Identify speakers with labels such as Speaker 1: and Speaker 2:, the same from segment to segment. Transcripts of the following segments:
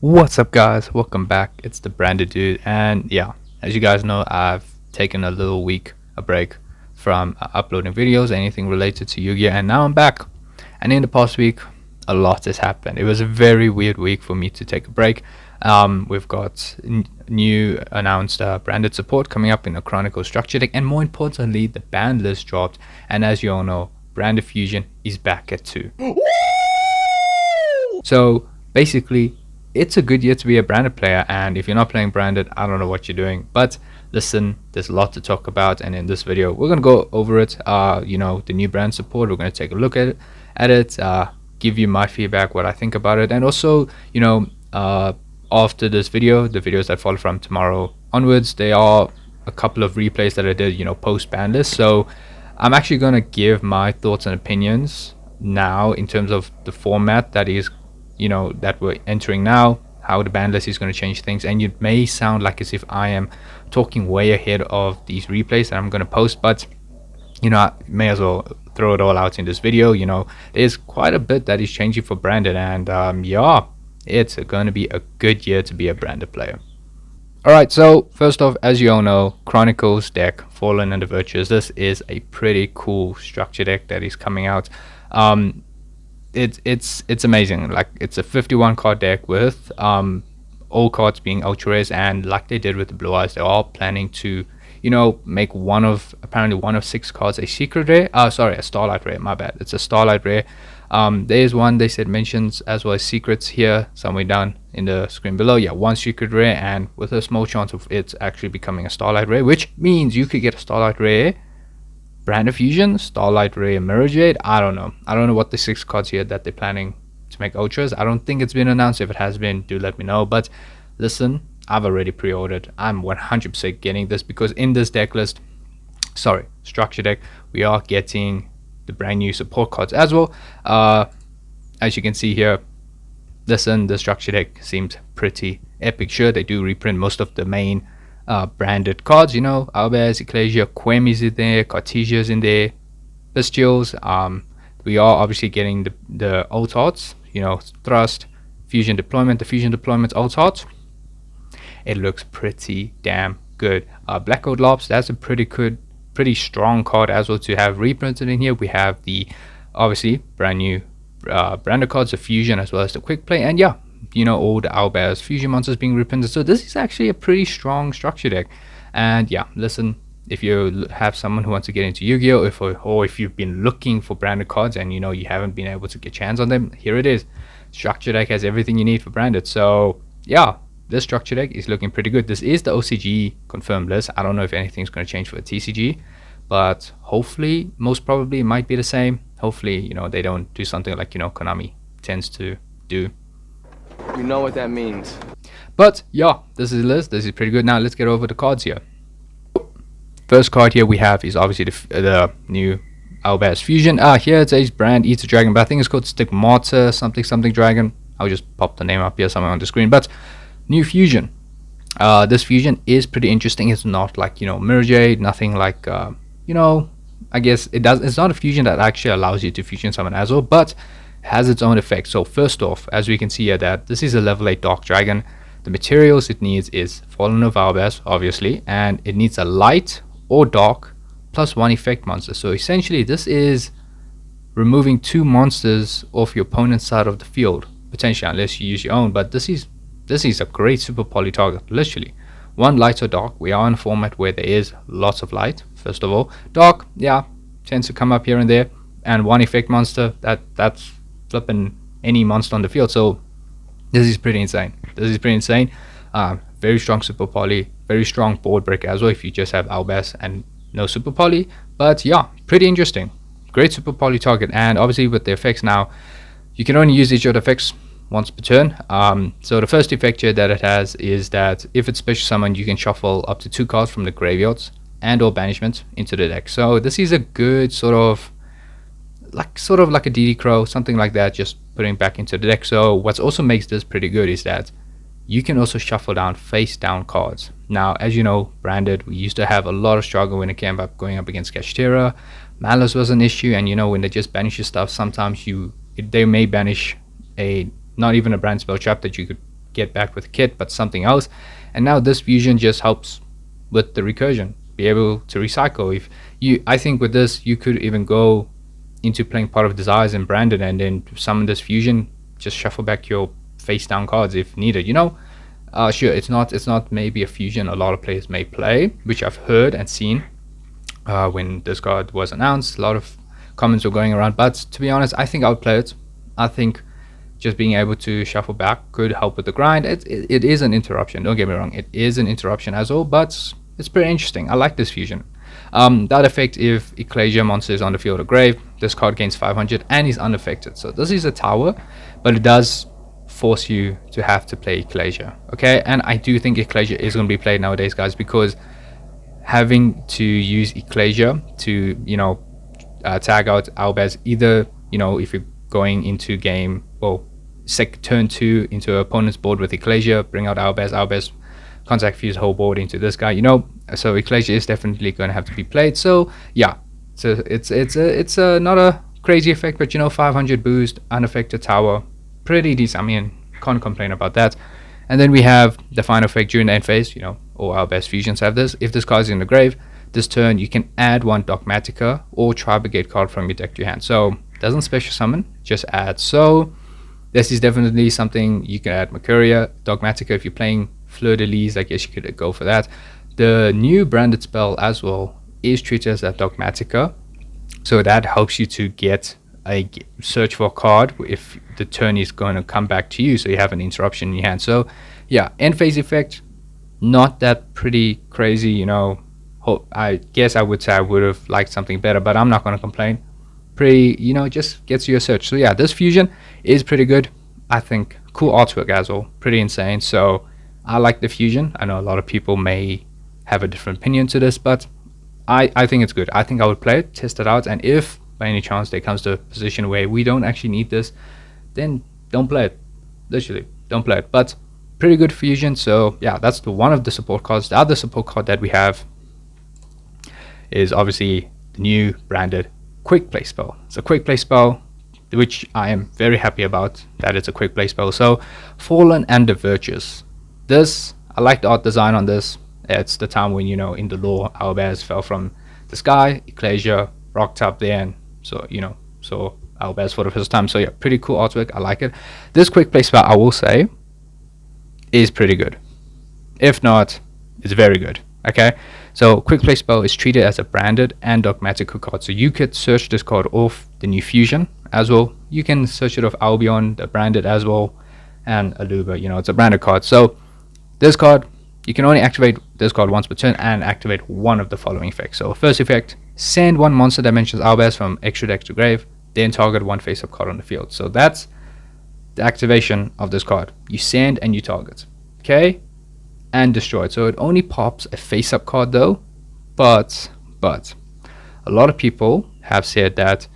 Speaker 1: What's up, guys? Welcome back. It's the Branded Dude, and yeah, as you guys know, I've taken a little week a break from uploading videos, anything related to Yu-Gi-Oh, and now I'm back. And in the past week, a lot has happened. It was a very weird week for me to take a break. We've got new announced branded support coming up in the Chronicle structure deck, and more importantly, the ban list dropped. And as you all know, Branded Fusion is back at 2. So basically, it's a good year to be a branded player, and if you're not playing branded, I don't know what you're doing. But listen, there's a lot to talk about, and in this video we're going to go over it. The new brand support, we're going to take a look at it, give you my feedback, what I think about it, and also after this video, the videos that follow from tomorrow onwards, there are a couple of replays that I did post ban list. So I'm actually going to give my thoughts and opinions now in terms of the format that is that we're entering now, how the ban list is going to change things. And it may sound like as if I am talking way ahead of these replays that I'm going to post, but I may as well throw it all out in this video. There's quite a bit that is changing for branded, and it's going to be a good year to be a branded player. Alright, so first off, as you all know, Chronicles deck, Fallen and the Virtuous, this is a pretty cool structure deck that is coming out. It's amazing. Like, it's a 51 card deck with all cards being ultra rares, and like they did with the Blue Eyes, they are planning to make apparently one of 6 cards a secret rare. A starlight rare, my bad, it's a starlight rare. There's one they said mentions as well as secrets here somewhere down in the screen below. Yeah, one secret rare, and with a small chance of it actually becoming a starlight rare, which means you could get a starlight rare Branded Fusion, Starlight Ray, and Mirror Jade. I don't know what the 6 cards here that they're planning to make ultras. I don't think it's been announced. If it has been, do let me know. But listen, I've already pre-ordered. I'm 100% getting this, because in this deck list, structure deck, we are getting the brand new support cards as well. As you can see here, listen, the structure deck seems pretty epic. Sure, they do reprint most of the main branded cards, Albaz, Ecclesia, Quem is in there, Cartesia's in there, Bestials. We are obviously getting the alt arts, Thrust, Fusion Deployment, the Fusion Deployment alt art. It looks pretty damn good. Black Gold Lops, that's a pretty strong card as well to have reprinted in here. We have the obviously brand new branded cards, the Fusion as well as the Quick Play, and yeah, all the Owlbears Fusion monsters being reprinted. So this is actually a pretty strong structure deck. And yeah, listen, if you have someone who wants to get into Yu-Gi-Oh, or if you've been looking for branded cards and you haven't been able to get your hands on them, here it is. Structure deck has everything you need for branded. So yeah, this structure deck is looking pretty good. This is the OCG confirmed list. I don't know if anything's going to change for the TCG, but hopefully, most probably, it might be the same. Hopefully, they don't do something like Konami tends to do.
Speaker 2: You know what that means.
Speaker 1: But yeah, this is the list. This is pretty good. Now let's get over the cards here. First card here we have is obviously the new Albaz Fusion. Here it says brand Eater Dragon, but I think it's called Stigmata something dragon. I'll just pop the name up here somewhere on the screen. But new fusion. This fusion is pretty interesting. It's not like Mirror Jade, nothing like I guess it's not a fusion that actually allows you to fusion summon as well, but has its own effects. So first off, as we can see here, that this is a level 8 Dark Dragon. The materials it needs is Fallen of Albaz, obviously, and it needs a light or dark plus 1 effect monster. So essentially this is removing 2 monsters off your opponent's side of the field, potentially, unless you use your own. But this is a great super poly target, literally. 1 light or dark. We are in a format where there is lots of light. First of all, dark, yeah, tends to come up here and there, and 1 effect monster, that's flipping any monster on the field. So this is pretty insane. Very strong super poly, very strong board break as well if you just have Albaz and no super poly. But yeah, pretty interesting. Great super poly target. And obviously with the effects now, you can only use each of the effects once per turn. So the first effect here that it has is that if it's special summoned, you can shuffle up to 2 cards from the graveyards and or banishment into the deck. So this is a good sort of like a DD Crow, something like that, just putting back into the deck. So what also makes this pretty good is that you can also shuffle down face down cards. Now, as you know, branded, we used to have a lot of struggle when it came up going up against Kashtira. Malice was an issue, and when they just banish your stuff, sometimes they may banish a not even a brand spell trap that you could get back with kit, but something else. And now this fusion just helps with the recursion, be able to recycle. If you, I think with this, you could even go into playing Part of Desires and Branded, and then summon this fusion, just shuffle back your face down cards if needed. Sure, it's not maybe a fusion a lot of players may play, which I've heard and seen when this card was announced. A lot of comments were going around, but to be honest, I think I would play it. I think just being able to shuffle back could help with the grind. It is an interruption, don't get me wrong, it is an interruption as well, but it's pretty interesting. I like this fusion. That effect, if Ecclesia monster is on the field or grave, this card gains 500 and is unaffected. So this is a tower, but it does force you to have to play Ecclesia. Okay, and I do think Ecclesia is going to be played nowadays, guys, because having to use Ecclesia to tag out Albaz, either if you're going into game, well, turn 2 into an opponent's board with Ecclesia, bring out Albaz, contact fuse whole board into this guy, so Ecclesia is definitely going to have to be played. So yeah, so it's not a crazy effect, but 500 boost, unaffected tower, pretty decent. I mean, can't complain about that. And then we have the final effect during the end phase. All our best fusions have this. If this card is in the grave this turn, you can add one Dogmatica or Tri-Brigade card from your deck to your hand. So doesn't special summon, just add. So this is definitely something you can add. Mercuria, Dogmatica, if you're playing Fleur de Lis, I guess you could go for that. The new branded spell as well is treated as a Dogmatica, so that helps you to get a search for a card if the turn is going to come back to you, so you have an interruption in your hand. So yeah, end phase effect, not that pretty crazy. I guess I would say I would have liked something better, but I'm not going to complain. Pretty, just gets you a search. So yeah, this fusion is pretty good. I think cool artwork as well, pretty insane. So I like the fusion. I know a lot of people may have a different opinion to this, but I think it's good. I think I would play it, test it out, and if by any chance there comes to a position where we don't actually need this, then don't play it. Literally, don't play it. But pretty good fusion. So yeah, that's one of the support cards. The other support card that we have is obviously the new branded quick play spell. It's a quick play spell, which I am very happy about that it's a quick play spell. So Fallen and the Virtuous. This, I like the art design on this. It's the time when in the lore Albaz fell from the sky, Ecclesia rocked up there, and saw Albaz for the first time. So yeah, pretty cool artwork. I like it. This quick play spell, I will say, is pretty good. If not, it's very good. Okay, so quick play spell is treated as a branded and dogmatic card. So you could search this card off the new fusion as well. You can search it off Albion, the branded as well, and Aluba. It's a branded card. So this card, you can only activate this card once per turn and activate one of the following effects. So first effect, send one monster dimensions Albaz from extra deck to grave, then target one face-up card on the field. So that's the activation of this card. You send and you target. Okay? And destroy it. So it only pops a face-up card though. But a lot of people have said that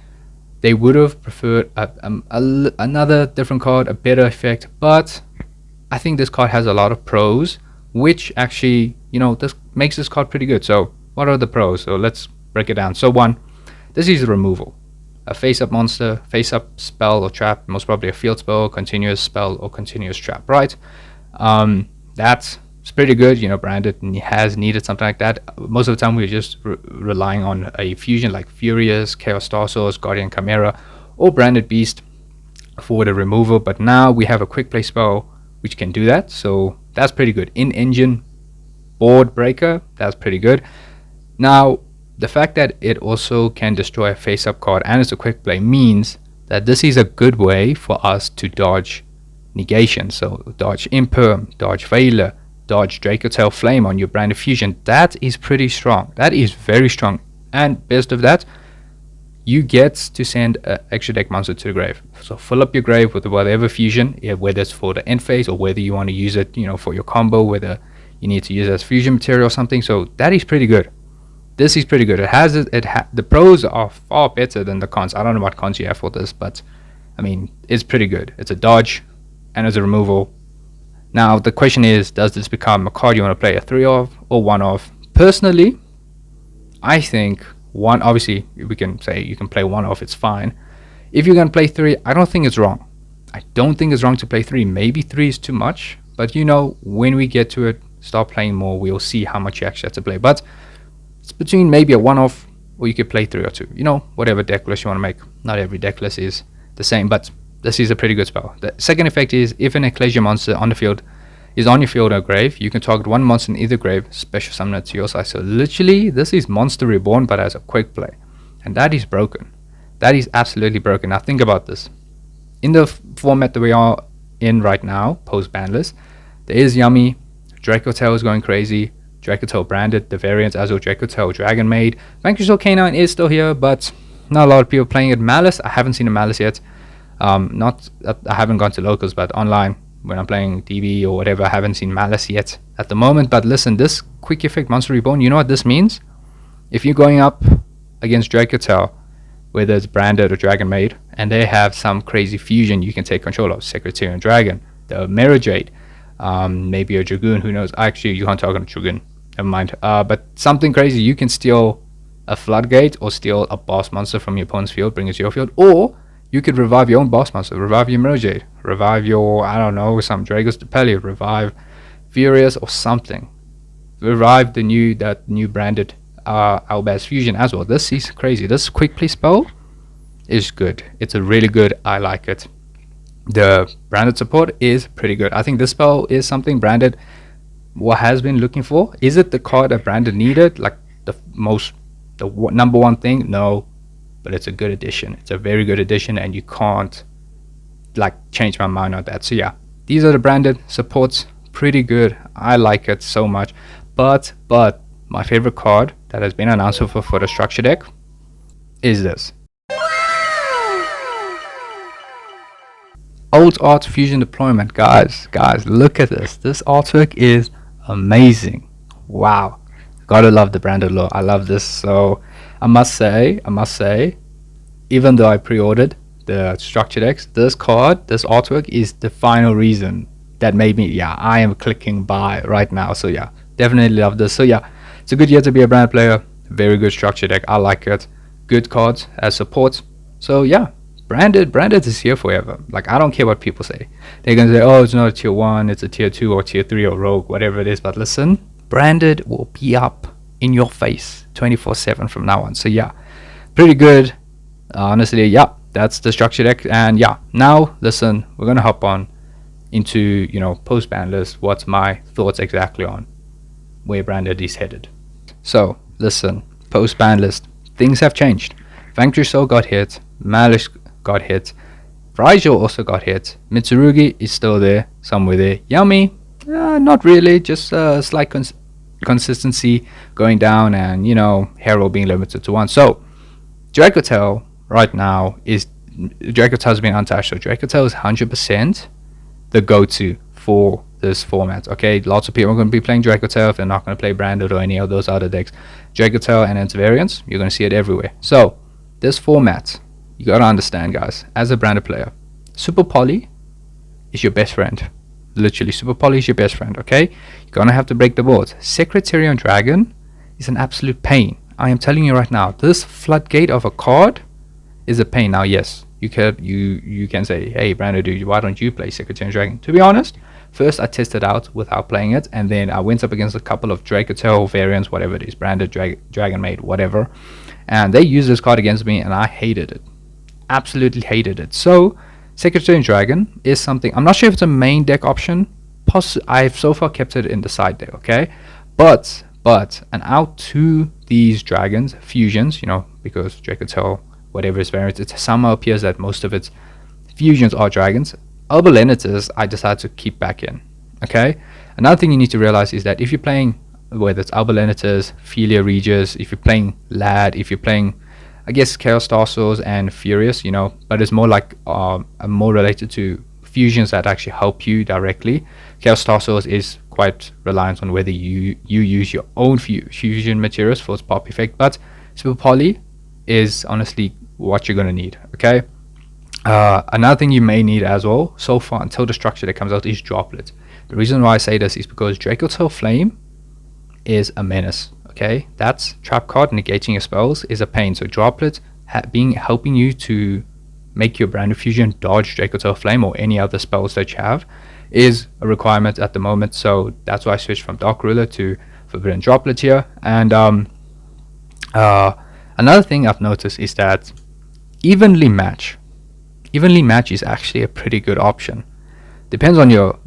Speaker 1: they would have preferred another different card, a better effect. But I think this card has a lot of pros, which actually, this makes this card pretty good. So what are the pros? So let's break it down. So one, this is removal. A face-up monster, face-up spell or trap, most probably a field spell, continuous spell, or continuous trap, right? That's pretty good, branded, and it has needed something like that. Most of the time we're just relying on a fusion like Furious, Chaos Star Source, Guardian Chimera, or branded Beast for the removal, but now we have a quick play spell which can do that, so that's pretty good. In engine board breaker, that's pretty good. Now the fact that it also can destroy a face-up card and it's a quick play means that this is a good way for us to dodge negation. So dodge Imperm, dodge Veiler, dodge Dracotail Flame on your branded fusion. That is pretty strong. That is very strong. And best of that, you get to send an extra deck monster to the grave. So fill up your grave with whatever fusion, whether it's for the end phase or whether you want to use it, for your combo, whether you need to use it as fusion material or something. So that is pretty good. This is pretty good. The pros are far better than the cons. I don't know what cons you have for this, but I mean, it's pretty good. It's a dodge and it's a removal. Now the question is, does this become a card you want to play a 3 of or 1 of? Personally, I think one, obviously we can say you can play 1 off, it's fine. If you're going to play 3, I don't think it's wrong. I don't think it's wrong to play 3. Maybe 3 is too much, But you know, when we get to it, start playing more, we'll see how much you actually have to play. But it's between maybe a one-off, or you could play 3 or 2. You know, whatever deck list you want to make. Not every deck list is the same, but this is a pretty good spell. The second effect is if an Ecclesia monster on the field is on your field or grave, you can target one monster in either grave, special summon it to your side. So literally, this is Monster Reborn, but as a quick play. And that is broken. That is absolutely broken. Now think about this. In the format that we are in right now, post-ban list, there is Yummy, Dracotail is going crazy, Dracotail branded, the variants as well, Dracotail Dragon Maid. Vanquisher Canine is still here, but not a lot of people playing it. Malice, I haven't seen a Malice yet. Not I haven't gone to locals, but online when I'm playing DB or whatever, I haven't seen Malice yet at the moment. But listen, this quick effect Monster Reborn, you know what this means? If you're going up against Dracotail, whether it's branded or Dragon Maid, and they have some crazy fusion you can take control of, Secretarian Dragon, the Mirror Jade, maybe a Dragoon, who knows? Actually, you can't target a Dragoon, never mind. But something crazy, you can steal a Floodgate or steal a boss monster from your opponent's field, bring it to your field, or you could revive your own boss monster, revive your Mirror Jade, revive your, I don't know, some Dragos Depelia, revive Furious or something. Revive that new branded Albaz Fusion as well. This is crazy. This quick play spell is good. It's a really good, I like it. The branded support is pretty good. I think this spell is something branded what has been looking for. Is it the card that branded needed, like the number one thing? No, but it's a good addition. It's a very good addition, and you can't like change my mind on that. So yeah, these are the branded supports. Pretty good. I like it so much. But my favorite card that has been announced for the structure deck is this. Old Art Fusion Deployment. Guys, look at this. This artwork is amazing. Wow. Gotta love the branded lore. I love this. So I must say, even though I pre-ordered the structure decks, this card, this artwork is the final reason that made me, yeah, I am clicking buy right now. So yeah, definitely love this. So yeah, it's a good year to be a brand player. Very good structure deck. I like it. Good cards as support. So yeah, branded is here forever. Like, I don't care what people say. They're gonna say, oh, it's not a tier 1, it's a tier 2 or tier 3 or rogue, whatever it is. But listen, branded will be up in your face 24/7 from now on. So yeah, pretty good. Honestly, yeah, that's the structure deck. And yeah, now listen, we're gonna hop on into, you know, post ban list. What's my thoughts exactly on where branded is headed? So listen, post ban list, things have changed. Vanquisher Soul got hit, Malice got hit, Rigel also got hit, Mitsurugi is still there, somewhere there. Yummy, not really, just a slight consistency going down, and you know, Herald being limited to 1. So Dracotail right now is, Dracotail's been untouched, so Dracotail is 100% the go-to for this format. Okay, lots of people are going to be playing Dracotail if they're not going to play branded or any of those other decks. Dracotail and its variants, you're going to see it everywhere. So this format, you got to understand, guys, as a branded player, Super Poly is your best friend. Literally, Super Poly is your best friend. Okay, you're going to have to break the boards. Secretarian Dragon is an absolute pain. I am telling you right now, this floodgate of a card is a pain. Now yes, you can say, hey branded dude, why don't you play Secretarian Dragon? To be honest, first I tested out without playing it, and then I went up against a couple of Dracotail variants, whatever it is, branded Dragon Maid, whatever, and they used this card against me and I hated it. Absolutely hated it. So Secretarian Dragon is something, I'm not sure if it's a main deck option. I've so far kept it in the side deck, okay? But and out to these dragons fusions, you know, because Dracotail, whatever its variant, it somehow appears that most of its fusions are dragons. Albulenitas I decided to keep back in. Okay, another thing you need to realize is that if you're playing, whether it's Albulenitas, Philia Regis, if you're playing Lad, if you're playing, I guess, Chaos Starsaws and Furious, you know, but it's more like more related to fusions that actually help you directly. Chaos Starsaws is quite reliant on whether you use your own fusion materials for its pop effect, but Super Poly is honestly what you're going to need. Okay, another thing you may need as well, so far until the structure that comes out, is Droplet. The reason why I say this is because Dracotail Flame is a menace. Okay, that's trap card negating your spells is a pain. So Droplet helping you to make your brand of fusion dodge Dracotail Flame or any other spells that you have is a requirement at the moment, so that's why I switched from Dark Ruler to Forbidden Droplet here. And uh, another thing I've noticed is that evenly match. Evenly match is actually a pretty good option. Depends on your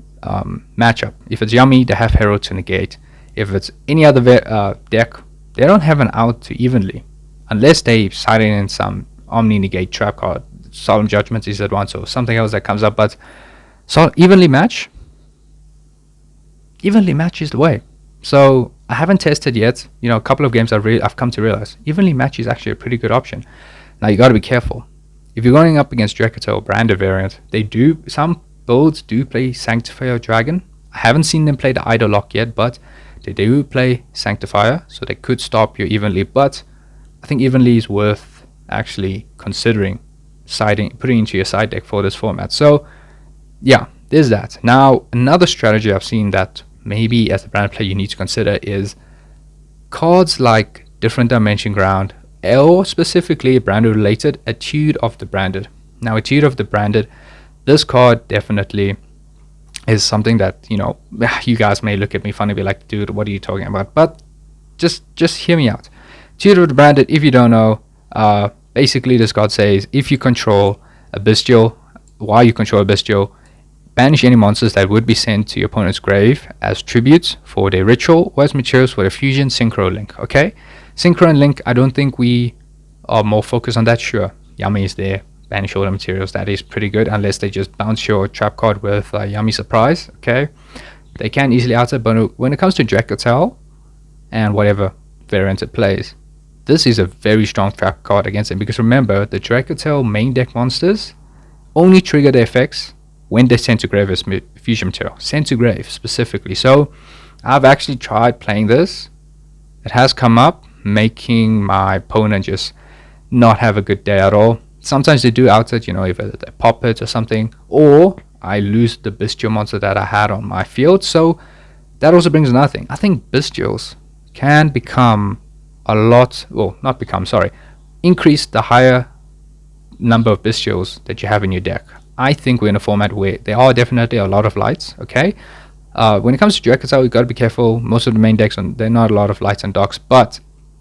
Speaker 1: matchup. If it's Yummy, they have Herald to negate. If it's any other deck, they don't have an out to evenly, unless they side in some Omni negate trap card. Solemn Judgment is that one, so something else that comes up. But so evenly match is the way. So I haven't tested yet. A couple of games I've come to realize evenly match is actually a pretty good option. Now you got to be careful. If you're going up against Drakatel or branded variant, some builds do play Sanctifier Dragon. I haven't seen them play the Idol Lock yet, but they do play Sanctifier, so they could stop you evenly. But I think evenly is worth actually considering putting into your side deck for this format. So yeah, there's that. Now another strategy I've seen that maybe as a brand player you need to consider is cards like Different Dimension Ground, or specifically branded related, Etude of the Branded. Now Etude of the Branded, this card definitely is something that you guys may look at me funny, be like, dude, what are you talking about? But just hear me out. Etude of the Branded, if you don't know, basically this card says if you control a bestial, while you control a bestial, banish any monsters that would be sent to your opponent's grave as tributes for their ritual or as materials for their fusion, synchro, link. Okay, synchro and link, I don't think we are more focused on that. Sure, Yummy is there, banish all the materials, that is pretty good, unless they just bounce your trap card with Yummy Surprise. Okay, they can easily outside, but when it comes to Drakatel and whatever variant it plays, this is a very strong trap card against them, because remember, the Drakatel main deck monsters only trigger their effects when they send to grave as fusion material, sent to grave specifically. So I've actually tried playing this. It has come up, making my opponent just not have a good day at all. Sometimes they do out it, if they pop it or something, or I lose the bestial monster that I had on my field. So that also brings another thing. I think bestials can become increase the higher number of bestials that you have in your deck. I think we're in a format where there are definitely a lot of lights. Okay, when it comes to Drakatel, you got to be careful. Most of the main decks, there are not a lot of lights and darks, but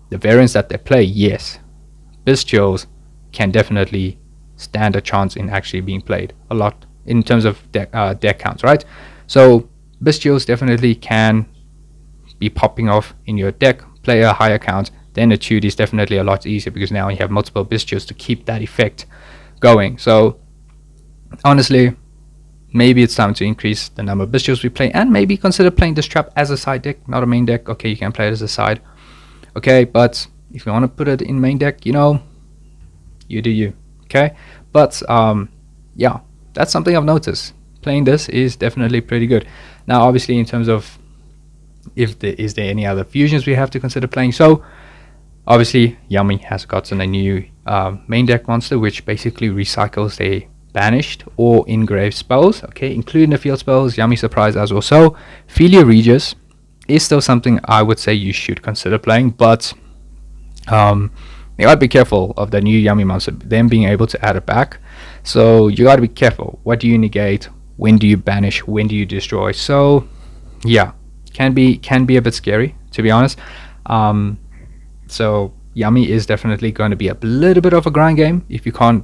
Speaker 1: the variants that they play, yes, bestials can definitely stand a chance in actually being played a lot in terms of deck counts, right? So bestials definitely can be popping off in your deck, play a higher count. Then Etude is definitely a lot easier, because now you have multiple bestials to keep that effect going. So honestly, maybe it's time to increase the number of bestials we play, and maybe consider playing this trap as a side deck, not a main deck. Okay, you can play it as a side. Okay, but if you want to put it in main deck, you do you. Okay, but yeah, that's something I've noticed. Playing this is definitely pretty good. Now, obviously, in terms of is there any other fusions we have to consider playing? So obviously, Yummy has gotten a new main deck monster, which basically recycles their banished or engraved spells, okay, including the field spells, Yummy Surprise as well. So Philia Regis is still something I would say you should consider playing, but you gotta be careful of the new Yummy monster, them being able to add it back. So you gotta be careful. What do you negate? When do you banish? When do you destroy? So yeah, can be a bit scary, to be honest. So Yummy is definitely going to be a little bit of a grind game if you can't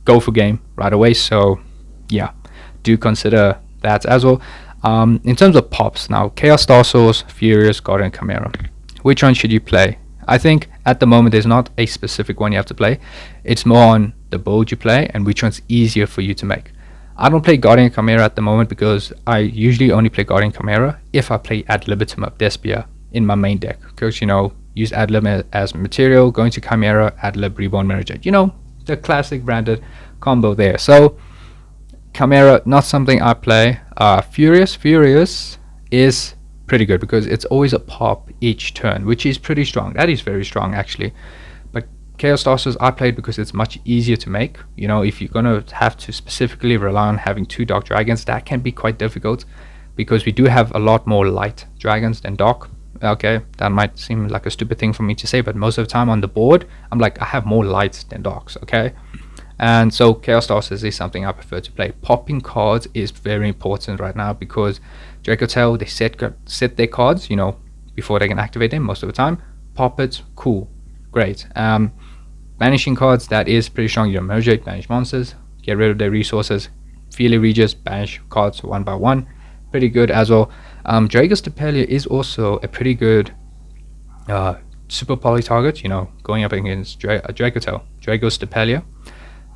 Speaker 1: go for game right away. So yeah, do consider that as well. In terms of pops, now Chaos Star Source, Furious, Guardian Chimera, which one should you play? I think at the moment there's not a specific one you have to play. It's more on the build you play and which one's easier for you to make. I don't play Guardian Chimera at the moment because I usually only play Guardian Chimera if I play Ad Libitum of Despia in my main deck, because use Ad Lib as material, going to Chimera, Ad Lib, Reborn Mirror Jet, the classic branded combo there. So Chimera, not something I play. Furious is pretty good because it's always a pop each turn, which is pretty strong. That is very strong actually. But Chaos Stars I played because it's much easier to make. If you're gonna have to specifically rely on having 2 dark dragons, that can be quite difficult because we do have a lot more light dragons than dark. Okay, that might seem like a stupid thing for me to say, but most of the time on the board I'm like, I have more lights than darks. Okay, And so Chaos Stars is something I prefer to play. Popping cards is very important right now because Draco Tail, they set their cards, before they can activate them most of the time. Pop it, cool, great. Banishing cards, that is pretty strong. Merge it, banish monsters, get rid of their resources. Feely Regis, banish cards one by one, pretty good as well. Drago's Depelia is also a pretty good super poly target, going up against Draco Tail. Drago's Depelia.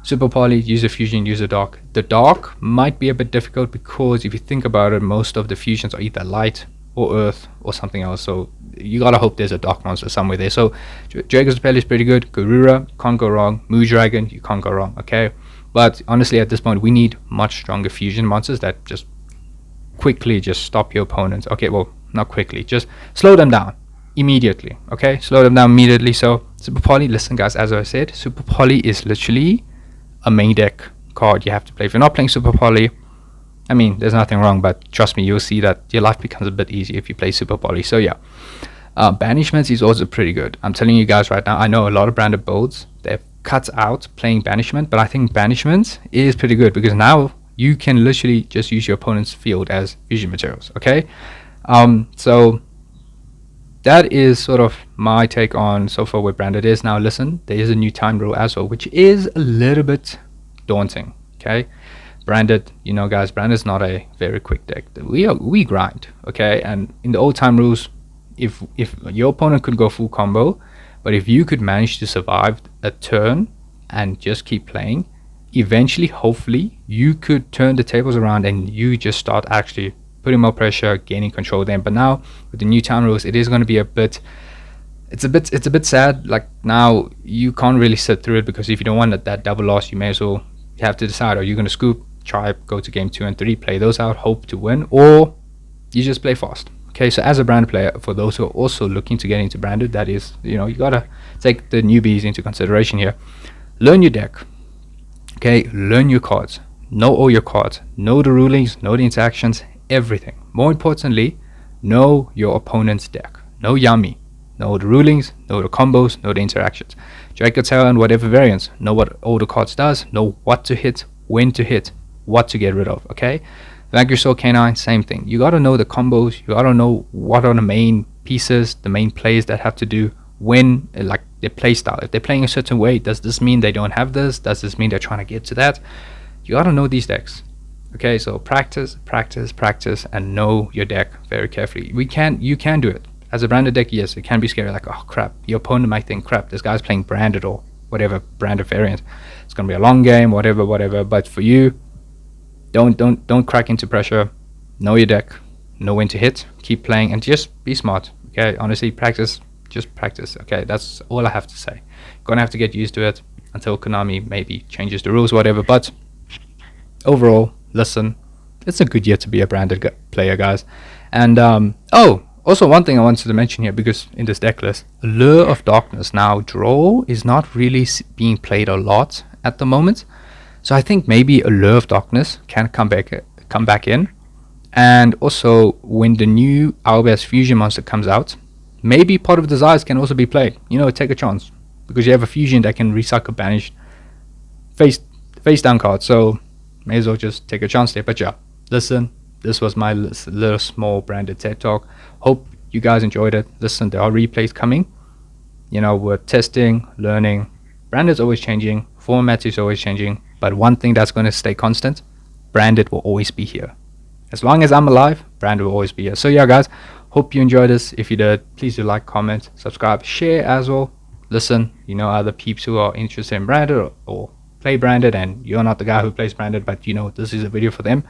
Speaker 1: Super poly, use a fusion, use a dark. The dark might be a bit difficult because if you think about it, most of the fusions are either light or earth or something else. So you gotta hope there's a dark monster somewhere there. So Drago's Depelia is pretty good. Garura, can't go wrong. Moo Dragon, you can't go wrong. Okay, but honestly, at this point, we need much stronger fusion monsters that just quickly just stop your opponents. Okay, well, not quickly, just slow them down immediately. Okay, slow them down immediately. So Super Poly, listen guys, as I said, Super Poly is literally a main deck card you have to play. If you're not playing Super Poly, I mean, there's nothing wrong, but trust me, you'll see that your life becomes a bit easier if you play Super Poly. So yeah, Banishments is also pretty good. I'm telling you guys right now, I know a lot of branded builds, they've cut out playing Banishment, but I think Banishment is pretty good because now you can literally just use your opponent's field as fusion materials. Okay, so that is sort of my take on so far where branded is. Now listen, there is a new time rule as well, which is a little bit daunting. Okay, branded, guys, branded is not a very quick deck. We grind. Okay, and in the old time rules, if your opponent could go full combo, but if you could manage to survive a turn and just keep playing, eventually, hopefully, you could turn the tables around and you just start actually putting more pressure, gaining control of them. But now with the new town rules, it is going to be it's a bit sad. Like now you can't really sit through it because if you don't want that double loss, you may as well have to decide: are you going to scoop, try, go to game 2 and 3, play those out, hope to win, or you just play fast. Okay, so as a branded player, for those who are also looking to get into branded, that is, you gotta take the newbies into consideration here. Learn your deck. Okay, learn your cards. Know all your cards. Know the rulings. Know the interactions. Everything. More importantly, know your opponent's deck. Know Yami. Know the rulings. Know the combos. Know the interactions. Draco Tail and whatever variants. Know what all the cards does. Know what to hit, when to hit, what to get rid of. Okay. Vanquish Soul Canine, same thing. You gotta know the combos. You gotta know what are the main pieces, the main plays that have to do when, like their play style. If they're playing a certain way, does this mean they don't have this? Does this mean they're trying to get to that? You gotta know these decks. Okay, so practice, and know your deck very carefully. You can do it. As a branded deck, yes, it can be scary, like, oh crap, your opponent might think, crap, this guy's playing branded or whatever branded variant. It's gonna be a long game, whatever. But for you, don't crack into pressure. Know your deck, know when to hit, keep playing, and just be smart. Okay, honestly, just practice. Okay, that's all I have to say. Gonna have to get used to it until Konami maybe changes the rules, whatever. But overall, listen, it's a good year to be a branded player, guys. And also one thing I wanted to mention here, because in this deck list, Lure of Darkness. Now, draw is not really being played a lot at the moment, so I think maybe a Lure of Darkness can come back in. And also, when the new Owlbear's Fusion monster comes out, maybe Pot of Desires can also be played. Take a chance, because you have a fusion that can recycle banished face down card. So may as well just take a chance there. But yeah, listen, this was my little small branded TED talk. Hope you guys enjoyed it. Listen, there are replays coming. We're testing, learning. Branded's always changing, format is always changing, but one thing that's going to stay constant: branded will always be here. As long as I'm alive, branded will always be here. So yeah, guys, hope you enjoyed this. If you did, please do like, comment, subscribe, share as well. Listen, other peeps who are interested in branded or play branded, and you're not the guy who plays branded, but this is a video for them,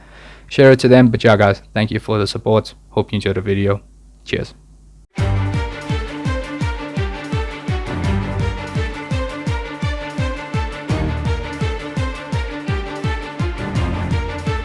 Speaker 1: share it to them. But yeah, guys, thank you for the support. Hope you enjoyed the video. Cheers.